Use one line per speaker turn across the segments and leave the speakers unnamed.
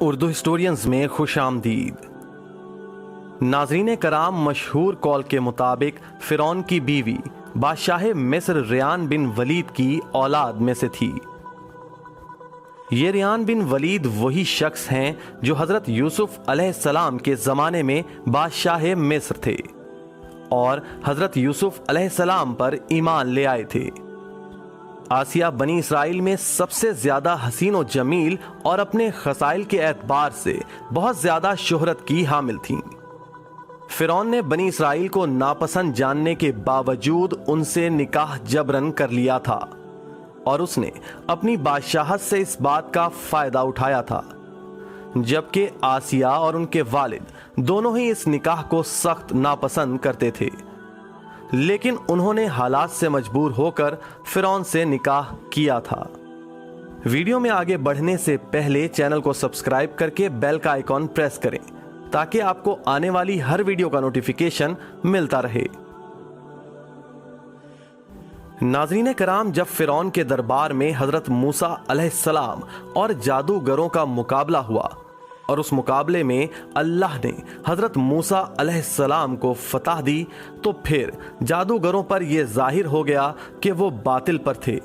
Urdu historians میں خوش آمدید۔ ناظرین کرام، مشہور قول کے مطابق فرعون کی بیوی بادشاہ مصر ریان بن ولید کی اولاد میں سے تھی۔ یہ ریان بن ولید وہی شخص ہیں جو حضرت یوسف علیہ السلام کے زمانے میں بادشاہ مصر تھے اور حضرت یوسف علیہ السلام پر ایمان لے آئے تھے۔ آسیہ بنی اسرائیل میں سب سے زیادہ حسین و جمیل اور اپنے خصائل کے اعتبار سے بہت زیادہ شہرت کی حامل تھیں۔ فرعون نے بنی اسرائیل کو ناپسند جاننے کے باوجود ان سے نکاح جبرن کر لیا تھا اور اس نے اپنی بادشاہت سے اس بات کا فائدہ اٹھایا تھا، جبکہ آسیہ اور ان کے والد دونوں ہی اس نکاح کو سخت ناپسند کرتے تھے، لیکن انہوں نے حالات سے مجبور ہو کر فرعون سے نکاح کیا تھا۔ ویڈیو میں آگے بڑھنے سے پہلے چینل کو سبسکرائب کر کے بیل کا آئیکن پریس کریں تاکہ آپ کو آنے والی ہر ویڈیو کا نوٹیفیکیشن ملتا رہے۔ ناظرین کرام، جب فرعون کے دربار میں حضرت موسیٰ علیہ السلام اور جادوگروں کا مقابلہ ہوا اور اس مقابلے میں اللہ نے حضرت موسیٰ علیہ السلام کو فتح دی، تو پھر جادوگروں پر یہ ظاہر ہو گیا کہ وہ باطل پر تھے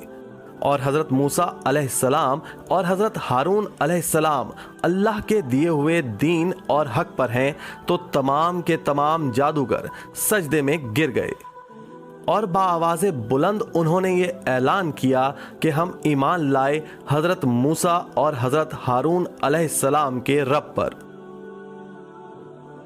اور حضرت موسیٰ علیہ السلام اور حضرت ہارون علیہ السلام اللہ کے دیے ہوئے دین اور حق پر ہیں، تو تمام کے تمام جادوگر سجدے میں گر گئے اور بآواز بلند انہوں نے یہ اعلان کیا کہ ہم ایمان لائے حضرت موسیٰ اور حضرت ہارون علیہ السلام کے رب پر۔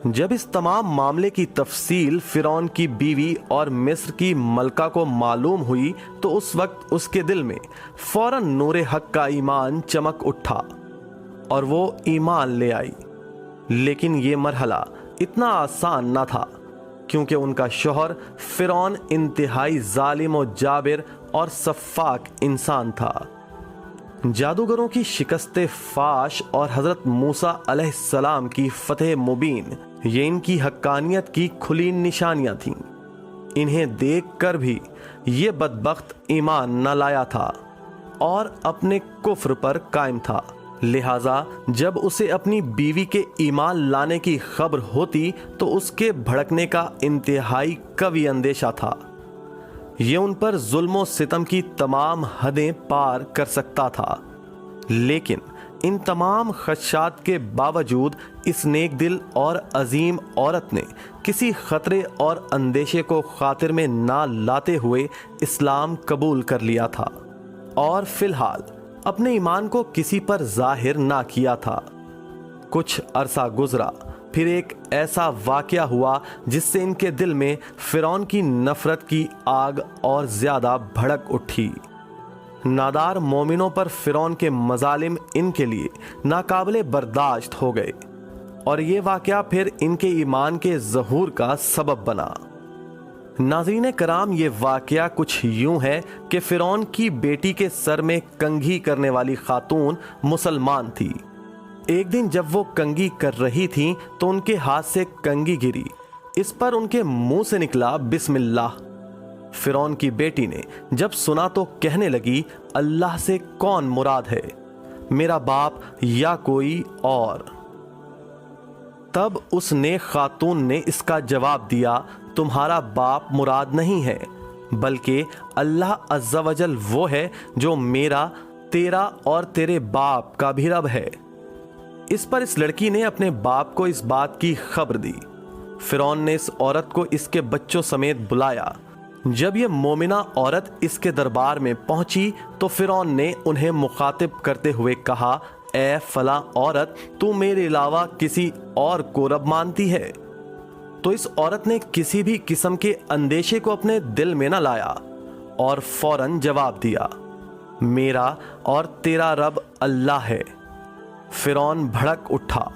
جب اس تمام معاملے کی تفصیل فرعون کی بیوی اور مصر کی ملکہ کو معلوم ہوئی تو اس وقت اس کے دل میں فوراً نور حق کا ایمان چمک اٹھا اور وہ ایمان لے آئی، لیکن یہ مرحلہ اتنا آسان نہ تھا کیونکہ ان کا شوہر فرعون انتہائی ظالم و جابر اور سفاک انسان تھا۔ جادوگروں کی شکست فاش اور حضرت موسیٰ علیہ السلام کی فتح مبین، یہ ان کی حقانیت کی کھلی نشانیاں تھیں۔ انہیں دیکھ کر بھی یہ بدبخت ایمان نہ لایا تھا اور اپنے کفر پر قائم تھا، لہٰذا جب اسے اپنی بیوی کے ایمان لانے کی خبر ہوتی تو اس کے بھڑکنے کا انتہائی قوی اندیشہ تھا۔ یہ ان پر ظلم و ستم کی تمام حدیں پار کر سکتا تھا، لیکن ان تمام خدشات کے باوجود اس نیک دل اور عظیم عورت نے کسی خطرے اور اندیشے کو خاطر میں نہ لاتے ہوئے اسلام قبول کر لیا تھا اور فی الحال اپنے ایمان کو کسی پر ظاہر نہ کیا تھا۔ کچھ عرصہ گزرا، پھر ایک ایسا واقعہ ہوا جس سے ان کے دل میں فرعون کی نفرت کی آگ اور زیادہ بھڑک اٹھی۔ نادار مومنوں پر فرعون کے مظالم ان کے لیے ناقابل برداشت ہو گئے اور یہ واقعہ پھر ان کے ایمان کے ظہور کا سبب بنا۔ ناظرین کرام، یہ واقعہ کچھ یوں ہے کہ فرعون کی بیٹی کے سر میں کنگھی کرنے والی خاتون مسلمان تھی۔ ایک دن جب وہ کنگھی کر رہی تھیں تو ان کے ہاتھ سے کنگھی گری، اس پر ان کے منہ سے نکلا بسم اللہ۔ فرعون کی بیٹی نے جب سنا تو کہنے لگی، اللہ سے کون مراد ہے، میرا باپ یا کوئی اور؟ تب اس نیک خاتون نے اس کا جواب دیا، تمہارا باپ مراد نہیں ہے، بلکہ اللہ عز و جل وہ ہے جو میرا، تیرا اور تیرے باپ کا بھی رب ہے۔ اس پر اس لڑکی نے اپنے باپ کو اس بات کی خبر دی۔ فرعون نے اس عورت کو اس کے بچوں سمیت بلایا۔ جب یہ مومنہ عورت اس کے دربار میں پہنچی تو فرعون نے انہیں مخاطب کرتے ہوئے کہا، اے فلاں عورت، تو میرے علاوہ کسی اور کو رب مانتی ہے؟ تو اس عورت نے کسی بھی قسم کے اندیشے کو اپنے دل میں نہ لایا اور فوراً جواب دیا، میرا اور تیرا رب اللہ ہے۔ فرعون بھڑک اٹھا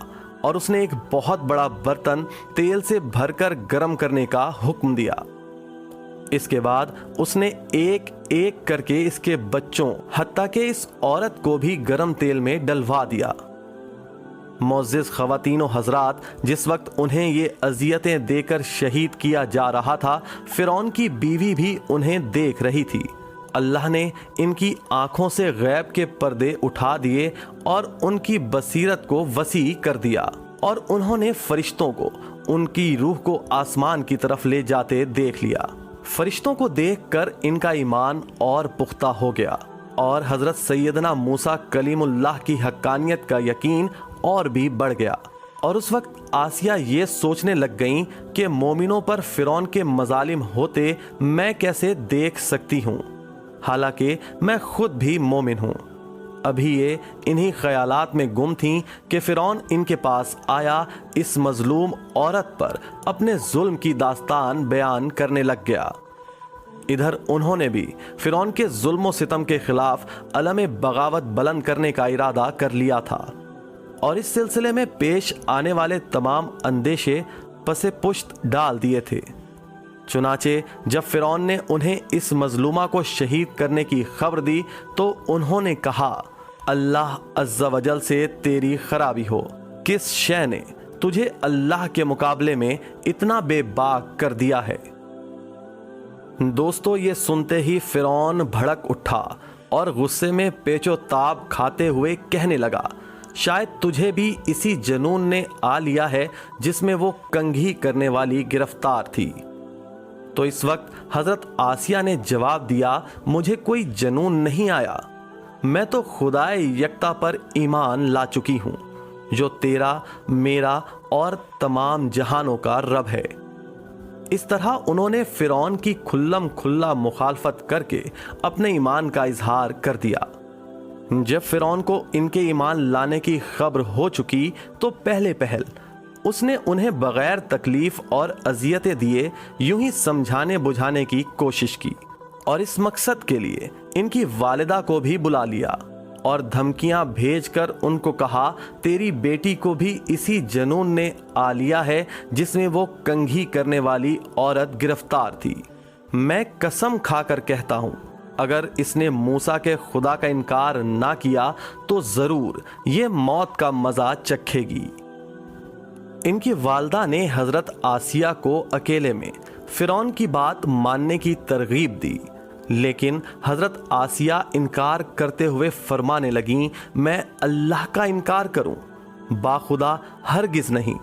اور اس نے ایک بہت بڑا برتن تیل سے بھر کر گرم کرنے کا حکم دیا۔ اس کے بعد اس نے ایک ایک کر کے اس کے بچوں حتیٰ کہ اس عورت کو بھی گرم تیل میں ڈلوا دیا۔ معزز خواتین و حضرات، جس وقت انہیں یہ اذیتیں دے کر شہید کیا جا رہا تھا، فرعون کی بیوی بھی انہیں دیکھ رہی تھی اللہ نے ان کی آنکھوں سے غیب کے پردے اٹھا دیے اور ان کی بصیرت کو وسیع کر دیا، اور انہوں نے فرشتوں کو ان کی روح کو آسمان کی طرف لے جاتے دیکھ لیا۔ فرشتوں کو دیکھ کر ان کا ایمان اور پختہ ہو گیا، اور حضرت سیدنا موسیٰ کلیم اللہ کی حقانیت کا یقین اور بھی بڑھ گیا۔ اور اس وقت آسیہ یہ سوچنے لگ گئیں کہ مومنوں پر فرعون کے مظالم ہوتے میں کیسے دیکھ سکتی ہوں، حالانکہ میں خود بھی مومن ہوں۔ ابھی یہ انہی خیالات میں گم تھیں کہ فرعون ان کے پاس آیا، اس مظلوم عورت پر اپنے ظلم کی داستان بیان کرنے لگ گیا۔ ادھر انہوں نے بھی فرعون کے ظلم و ستم کے خلاف علم بغاوت بلند کرنے کا ارادہ کر لیا تھا، اور اس سلسلے میں پیش آنے والے تمام اندیشے پس پشت ڈال دیے تھے۔ چنانچہ جب فرعون نے انہیں اس مظلومہ کو شہید کرنے کی خبر دی تو انہوں نے کہا، اللہ عز و جل سے تیری خرابی ہو، کس شے نے تجھے اللہ کے مقابلے میں اتنا بے باک کر دیا ہے؟ دوستو، یہ سنتے ہی فرعون بھڑک اٹھا اور غصے میں پیچ و تاب کھاتے ہوئے کہنے لگا، شاید تجھے بھی اسی جنون نے آ لیا ہے جس میں وہ کنگھی کرنے والی گرفتار تھی۔ تو اس وقت حضرت آسیہ نے جواب دیا، مجھے کوئی جنون نہیں آیا، میں تو خدائے یکتا پر ایمان لا چکی ہوں جو تیرا، میرا اور تمام جہانوں کا رب ہے۔ اس طرح انہوں نے فرعون کی کھلم کھلا مخالفت کر کے اپنے ایمان کا اظہار کر دیا۔ جب فرعون کو ان کے ایمان لانے کی خبر ہو چکی تو پہلے پہل اس نے انہیں بغیر تکلیف اور اذیتیں دیے یوں ہی سمجھانے بجھانے کی کوشش کی، اور اس مقصد کے لیے ان کی والدہ کو بھی بلا لیا اور دھمکیاں بھیج کر ان کو کہا، تیری بیٹی کو بھی اسی جنون نے آ لیا ہے جس میں وہ کنگھی کرنے والی عورت گرفتار تھی۔ میں قسم کھا کر کہتا ہوں، اگر اس نے موسیٰ کے خدا کا انکار نہ کیا تو ضرور یہ موت کا مزہ چکھے گی۔ ان کی والدہ نے حضرت آسیہ کو اکیلے میں فرعون کی بات ماننے کی ترغیب دی، لیکن حضرت آسیہ انکار کرتے ہوئے فرمانے لگیں، میں اللہ کا انکار کروں؟ باخدا ہرگز نہیں۔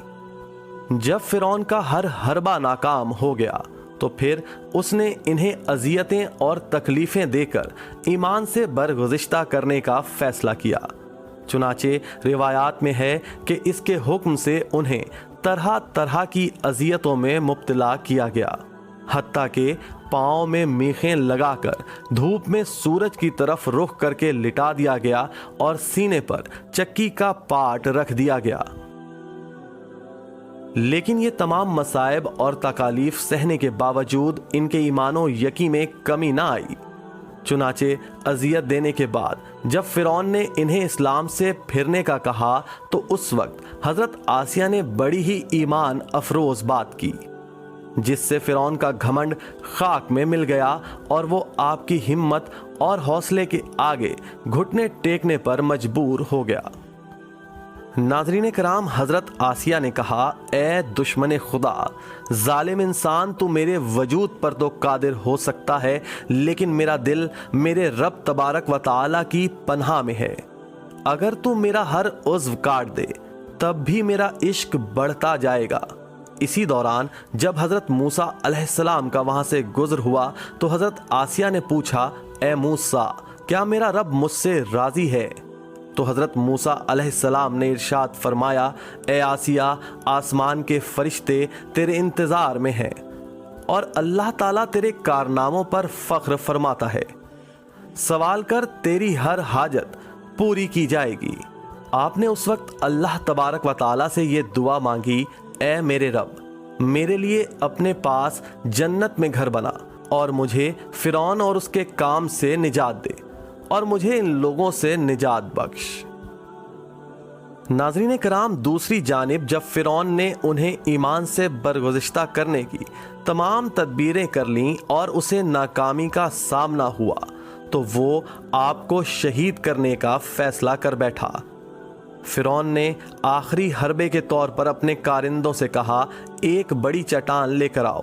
جب فرعون کا ہر حربہ ناکام ہو گیا تو پھر اس نے انہیں اذیتیں اور تکلیفیں دے کر ایمان سے برگزشتہ کرنے کا فیصلہ کیا۔ چنانچہ روایات میں ہے کہ اس کے حکم سے انہیں طرح طرح کی اذیتوں میں مبتلا کیا گیا، حتیٰ کہ پاؤں میں میخیں لگا کر دھوپ میں سورج کی طرف رخ کر کے لٹا دیا گیا اور سینے پر چکی کا پاٹ رکھ دیا گیا۔ لیکن یہ تمام مصائب اور تکالیف سہنے کے باوجود ان کے ایمان و یقین میں کمی نہ آئی۔ چنانچہ اذیت دینے کے بعد جب فرعون نے انہیں اسلام سے پھرنے کا کہا تو اس وقت حضرت آسیہ نے بڑی ہی ایمان افروز بات کی، جس سے فرعون کا گھمنڈ خاک میں مل گیا اور وہ آپ کی ہمت اور حوصلے کے آگے گھٹنے ٹیکنے پر مجبور ہو گیا۔ ناظرین کرام، حضرت آسیہ نے کہا، اے دشمن خدا، ظالم انسان، تو میرے وجود پر تو قادر ہو سکتا ہے لیکن میرا دل میرے رب تبارک و تعالی کی پناہ میں ہے۔ اگر تو میرا ہر عضو کاٹ دے تب بھی میرا عشق بڑھتا جائے گا۔ اسی دوران جب حضرت موسیٰ علیہ السلام کا وہاں سے گزر ہوا تو حضرت آسیہ نے پوچھا، اے موسیٰ، کیا میرا رب مجھ سے راضی ہے؟ تو حضرت موسیٰ علیہ السلام نے ارشاد فرمایا، اے آسیہ، آسمان کے فرشتے تیرے انتظار میں ہیں اور اللہ تعالیٰ تیرے کارناموں پر فخر فرماتا ہے، سوال کر تیری ہر حاجت پوری کی جائے گی۔ آپ نے اس وقت اللہ تبارک و تعالیٰ سے یہ دعا مانگی، اے میرے رب، میرے لیے اپنے پاس جنت میں گھر بنا اور مجھے فرعون اور اس کے کام سے نجات دے اور مجھے ان لوگوں سے نجات بخش۔ ناظرین کرام، دوسری جانب جب فرعون نے انہیں ایمان سے برگزشتہ کرنے کی تمام تدبیریں کر لیں اور اسے ناکامی کا سامنا ہوا تو وہ آپ کو شہید کرنے کا فیصلہ کر بیٹھا۔ فرعون نے آخری حربے کے طور پر اپنے کارندوں سے کہا، ایک بڑی چٹان لے کر آؤ۔